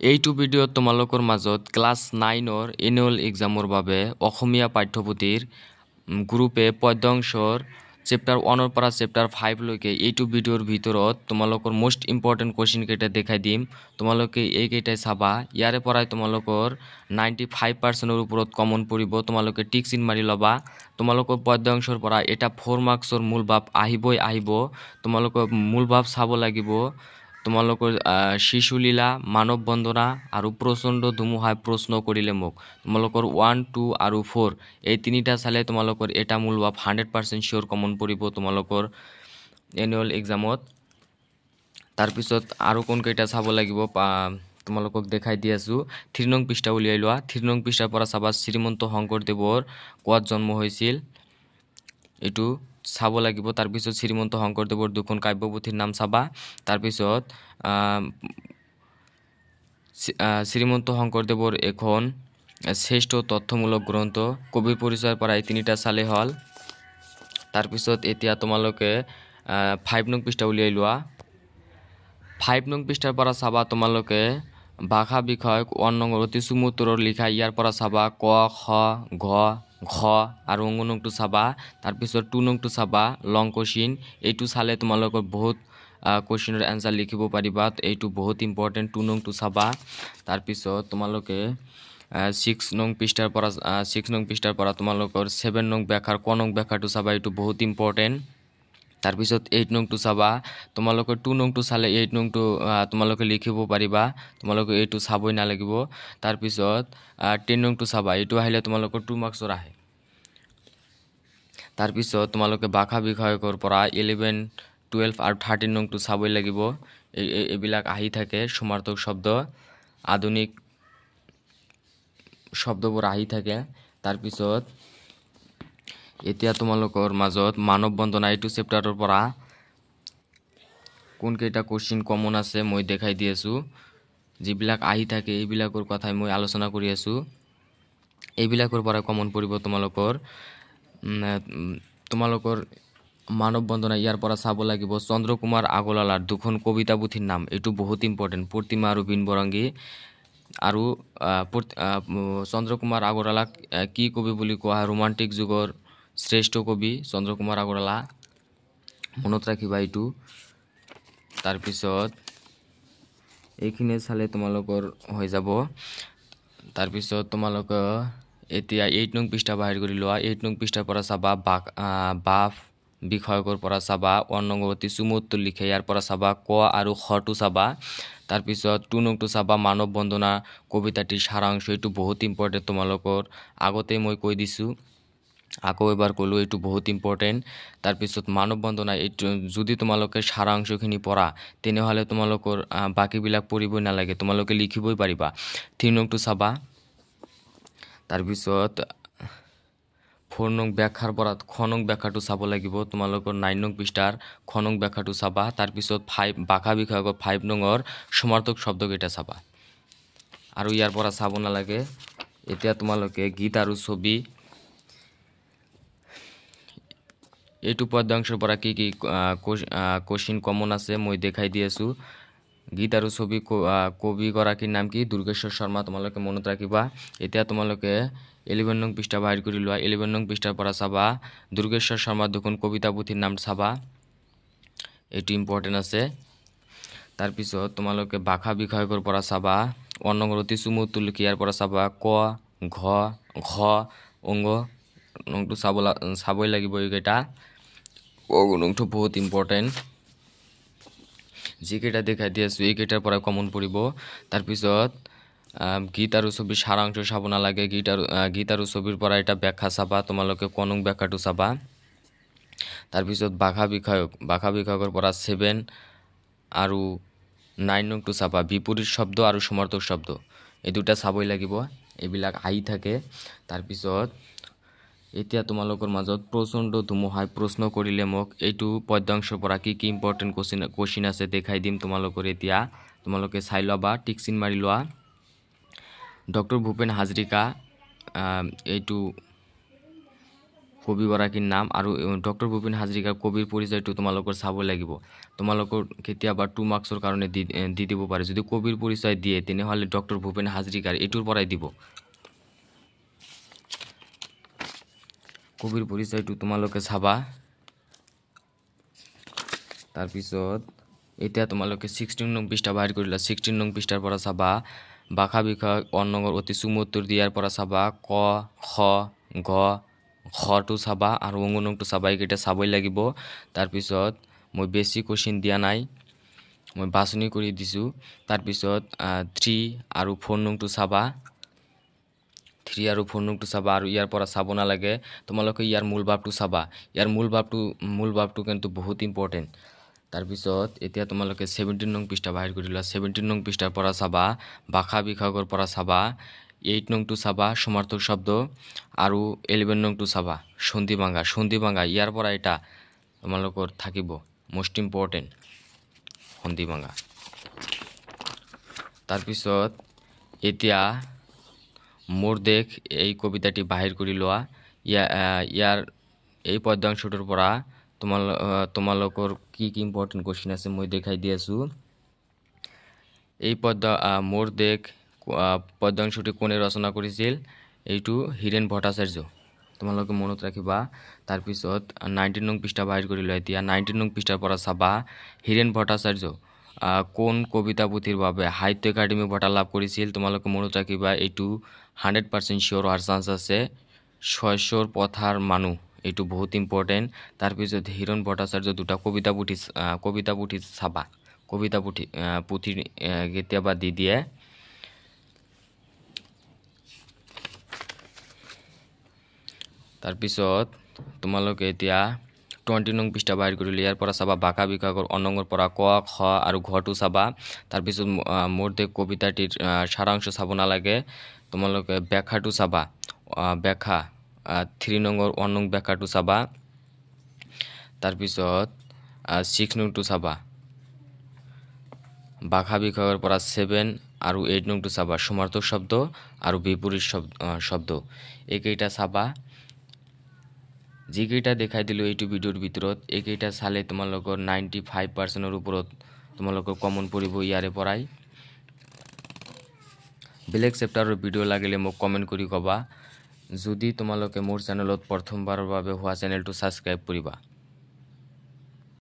এইটো ভিডিঅ'ত তোমালোকৰ মাজত ক্লাছ 9ৰ এনুৱেল এক্সামৰ বাবে অসমীয়া পাঠ্যপুথিৰ গ্ৰুপে পদ্যাংশৰ চেপ্টাৰ 1ৰ পৰা চেপ্টাৰ 5 লৈকে এইটো ভিডিঅ'ৰ ভিতৰত তোমালোকৰ মোস্ট ইম্পৰ্টেণ্ট কোৱেশ্চন কেইটা দেখাই দিম। তোমালোকে এইকেইটাই চাবা, ইয়াৰে পৰাই তোমালোকৰ 95%ৰ ওপৰত কমন পৰিব। তোমালোকে টিক চিন মাৰি ল'বা। তোমালোকৰ পদ্যাংশৰ পৰা এটা 4 মাৰ্কছৰ মূল ভাৱ আহিব। তোমালোকৰ মূল ভাৱ চাব লাগিব। তোমালোকৰ শিশুলীলা, মানৱ বন্দনা আৰু প্ৰচণ্ড ধুমুহাই প্ৰশ্ন কৰিলে মোক। তোমালোকৰ 1, 2 আৰু 4 এই তিনিটা চালে তোমালোকৰ এটা মূল ভাৱ 100% চিয়ৰ কমন পৰিব তোমালোকৰ এনুৱেল এক্সামত। তাৰপিছত আৰু কোনকেইটা চাব লাগিব তোমালোকক দেখাই দি আছোঁ। 3 নং পৃষ্ঠা উলিয়াই লোৱা। 3 নং পৃষ্ঠাৰ পৰা চাবা শ্ৰীমন্ত শংকৰদেৱৰ ক'ত জন্ম হৈছিল এইটো চাব লাগিব। তাৰপিছত শ্ৰীমন্ত শংকৰদেৱৰ দুখন কাব্যপুথিৰ নাম চাবা। তাৰপিছত শ্ৰীমন্ত শংকৰদেৱৰ এখন শ্ৰেষ্ঠ তথ্যমূলক গ্ৰন্থ কবিৰ পৰিচয়ৰ পৰা এই তিনিটা চালে হ'ল। তাৰপিছত এতিয়া তোমালোকে 5 নং পৃষ্ঠা উলিয়াই লোৱা। 5 নং পৃষ্ঠাৰ পৰা চাবা তোমালোকে ভাষা বিষয়ক 1 নং অতি চমুত্তৰৰ লিখা। ইয়াৰ পৰা চাবা ক, খ, ঘ, ঘ আৰু অংগ নংটো চাবা। তাৰপিছত 2 নংটো চাবা লং কোশ্চিন। এইটো চালে তোমালোকৰ বহুত কোশ্চিনৰ এনসাৰ লিখিব পাৰিবা। এইটো বহুত ইম্পৰ্টেণ্ট। 2 নংটো চাবা। তাৰপিছত তোমালোকে 6 নং পৃষ্ঠাৰ পৰা তোমালোকৰ 7 নং ব্যাখ্যাৰ ক নং ব্যাখ্যাটো চাবা। এইটো বহুত ইম্পৰ্টেণ্ট। তাৰপিছত 8 নংটো চাবা। তোমালোকে 2 নংটো চালে 8 নংটো তোমালোকে লিখিব পাৰিবা। তোমালোকে এইটো চাবই নালাগিব। তাৰপিছত 10 নংটো চাবা। এইটো আহিলে তোমালোকৰ 2 মাৰ্কছৰ আহে। তাৰপিছত তোমালোকে ভাষা বিষয়কৰ পৰা 11, 12 আৰু 13 নংটো চাবই লাগিব। এইবিলাক আহি থাকে। সমাৰ্থক শব্দ, আধুনিক শব্দবোৰ আহি থাকে। তাৰপিছত এতিয়া তোমালোকৰ মাজত মানৱ বন্দনা এইটো চেপ্টাৰৰ পৰা কোনকেইটা কোশ্চিন কমন আছে মই দেখাই দি আছোঁ। যিবিলাক আহি থাকে এইবিলাকৰ কথাই মই আলোচনা কৰি আছোঁ। এইবিলাকৰ পৰা কমন পৰিব তোমালোকৰ মানৱ বন্দনা। ইয়াৰ পৰা চাব লাগিব চন্দ্ৰকুমাৰ আগৰৱালাৰ দুখন কবিতা পুথিৰ নাম। এইটো বহুত ইম্পৰ্টেণ্ট। প্ৰতিমা আৰু বীণবৰংগী। আৰু চন্দ্ৰকুমাৰ আগৰৱালাক কি কবি বুলি কোৱা হয়? ৰোমান্টিক যুগৰ শ্ৰেষ্ঠ কবি চন্দ্ৰকুমাৰ আগৰৱালা। মনত ৰাখিবা এইটো। তাৰপিছত এইখিনি চালে তোমালোকৰ হৈ যাব। তাৰপিছত তোমালোকে এতিয়া 8 নং পৃষ্ঠা বাহিৰ কৰি লোৱা। 8 নং পৃষ্ঠাৰ পৰা চাবা বাপ বিষয়কৰ পৰা চাবা 1 নং অতি চমুত্তৰ লিখে। ইয়াৰ পৰা চাবা ক আৰু খটো চাবা। তাৰপিছত 2 নংটো চাবা মানৱ বন্দনা কবিতাটিৰ সাৰাংশ। এইটো বহুত ইম্পৰ্টেণ্ট। তোমালোকৰ আগতেই মই কৈ দিছোঁ, আকৌ এবাৰ ক'লোঁ, এইটো বহুত ইম্পৰ্টেণ্ট। তাৰপিছত মানৱ বন্দনা এইটো যদি তোমালোকে সাৰাংশখিনি পঢ়া তেনেহ'লে তোমালোকৰ বাকীবিলাক পঢ়িবই নালাগে, তোমালোকে লিখিবই পাৰিবা। 3 নংটো চাবা। তাৰপিছত 4 নং ব্যাখ্যাৰ পৰা খ নং ব্যাখ্যাটো চাব লাগিব। তোমালোকৰ 9 নং পৃষ্ঠাৰ খ নং ব্যাখ্যাটো চাবা। তাৰপিছত ভাষা বিষয়ক 5 নঙৰ সমাৰ্থক শব্দকেইটা চাবা। আৰু ইয়াৰ পৰা চাব নালাগে। এতিয়া তোমালোকে গীত আৰু ছবি এইটো পদ্যাংশৰ পৰা কি কি কোশ্চিন কমন আছে মই দেখাই দি আছোঁ। গীত আৰু ছবি কবিগৰাকীৰ নাম কি? দুৰ্গেশ্বৰ শৰ্মা। তোমালোকে মনত ৰাখিবা। এতিয়া তোমালোকে 11 নং পৃষ্ঠা বাহিৰ কৰি লোৱা। 11 নং পৃষ্ঠাৰ পৰা চাবা দুৰ্গেশ্বৰ শৰ্মাৰ দুখন কবিতা পুথিৰ নাম চাবা। এইটো ইম্পৰ্টেণ্ট আছে। তাৰপিছত তোমালোকে ভাষা বিষয়কৰ পৰা চাবা 1 নং অতি চমুত্তৰ লিখে। ইয়াৰ পৰা চাবা ক, ঘ, ঘ, অংগ নংটো চাবই লাগিব। এইকেইটা অংগ নংটো বহুত ইম্পৰ্টেণ্ট। যিকেইটা দেখাই দি আছোঁ এইকেইটাৰ পৰা কমন পৰিব। তাৰপিছত গীত আৰু ছবিৰ সাৰাংশ চাব নালাগে। গীত আৰু ছবিৰ পৰা এটা ব্যাখ্যা চাবা। তোমালোকে ক নং ব্যাখ্যাটো চাবা। তাৰপিছত ভাষা বিষয়কৰ পৰা 7 আৰু 9 নংটো চাবা। বিপৰীত শব্দ আৰু সমাৰ্থক শব্দ এই দুটা চাবই লাগিব। এইবিলাক আহি থাকে। তাৰপিছত এতিয়া তোমালোকৰ মাজত প্ৰচণ্ড ধুমুহাই প্ৰশ্ন কৰিলে মোক। এইটো পদ্যাংশৰ পৰা কি কি ইম্পৰ্টেণ্ট কোশ্চিন আছে দেখাই দিম তোমালোকৰ। এতিয়া তোমালোকে চাই ল'বা, টিক চিন মাৰি লোৱা। ডক্টৰ ভূপেন হাজৰিকা এইটো কবিগৰাকীৰ নাম আৰু ডক্টৰ ভূপেন হাজৰিকাৰ কবিৰ পৰিচয়টো তোমালোকৰ চাব লাগিব তোমালোকৰ কেতিয়াবা 2 মাৰ্কছৰ কাৰণে দি দিব পাৰে যদি কবিৰ পৰিচয় দিয়ে তেনেহলে ডক্টৰ ভূপেন হাজৰিকাৰ এটোৰ পৰাই দিব কবিৰ পৰিচয়টো তোমালোকে চাবা তাৰ পিছত এতিয়া তোমালোকে 16 নং পৃষ্ঠা বাহিৰ কৰিলা 16 নং পৃষ্ঠাৰ পৰা চাবা ভাষা বিষয়ক অন্নঙৰ অতি সুমুত্তৰ দিয়াৰ পৰা চাবা ক খ গ খটো চাবা আৰু অংগনংটো চাবা এইকেইটা চাবই লাগিব তাৰ পিছত মই বেছি কোশ্চেন দিয়া নাই মই বাছনি কৰি দিছো তাৰ পিছত 3 আৰু 4 নংটো চাবা 3 আৰু 4 নংটো চাবা আৰু ইয়াৰ পৰা চাব না লাগে তোমালোকে ইয়াৰ মূল ভাৱটো চাবা ইয়াৰ মূল ভাৱটো কিন্তু বহুত ইম্পৰ্টেন্ট তাৰ পিছত এতিয়া তোমালোকে 17 নং পৃষ্ঠা বাহিৰ কৰিলা 17 নং পৃষ্ঠাৰ পৰা চাবা ভাষা বিভাগৰ পৰা চাবা 8 নংটো চাবা সমাৰ্থক শব্দ আৰু 11 নংটো চাবা সন্ধি ভাঙা ইয়াৰ পৰা এটা তোমালোকৰ থাকিব মোস্ট ইম্পৰ্টেন্ট সন্ধি ভাঙা তাৰ পিছত এতিয়া মোৰ দেখ এই কবিতাটি বাহিৰ কৰি লোৱা ইয়াৰ এই পদ্যাংশটোৰ পৰা তোমালোকৰ কি ইম্পৰ্টেন্ট কোশ্চেন আছে মই দেখাই দি আছো এই মোৰ দেখ পদ্যাংশটি কোনে ৰচনা কৰিছিল এইটো হীৰেন ভট্টাচাৰ্য তোমালোকে মনত ৰাখিবা তাৰ পিছত 19 নং পৃষ্ঠা বাহিৰ কৰি লোৱা এতিয়া 19 নং পৃষ্ঠাৰ পৰা চাবা হীৰেন ভট্টাচাৰ্য কোন কবিতা পুথিৰ বাবে সাহিত্য একাডেমি বঁটা লাভ কৰিছিল তোমালোকে মনত ৰাখিবা এইটো 100% শিওর হওয়ার চান্স আছে 600 পথার মানু এইটো বহুত ইম্পর্টেন্ট তার পিছত হীরেন ভট্টাচার্য দুটা কবিতা পুথি চাবা কবিতা পুথি কেতিয়াবা দি দিয়ে তার পিছত তোমালোকে এতিয়া 20 নং পৃষ্ঠা বাহিৰ কৰিলে ইয়াৰ পৰা চাবা ভাষা বিভাগৰ অনংৰ পৰা ক খ আৰু ঘটো চাবা তাৰ পিছত মোৰ দেখ কবিতাটিৰ সাৰাংশ চাব নালাগে তোমালোকে ব্যাখ্যাটো চাবা ব্যাখ্যা 3 নম্বৰ 1 নং ব্যাখ্যাটো চাবা তাৰ পিছত 6 নংটো চাবা ভাষা বিভাগৰ পৰা 7 আৰু 8 নংটো চাবা সমাৰ্থক শব্দ আৰু বিপৰীত শব্দ এইকেইটা চাবা যিকেইটা দেখাই দিলো এইটো ভিডিওৰ ভিতৰত এইকেইটা চালে তোমালোকৰ 95% ৰ ওপৰত তোমালোকৰ কমন পৰিব ইয়াৰে পৰাই বেলেগ চেপ্টাৰৰ ভিডিও লাগিলে মোক কমেন্ট কৰি কবা যদি তোমালোকে মোৰ চেনেলত প্ৰথমবাৰৰ বাবে হোৱা চেনেলটো সাবস্ক্ৰাইব কৰিবা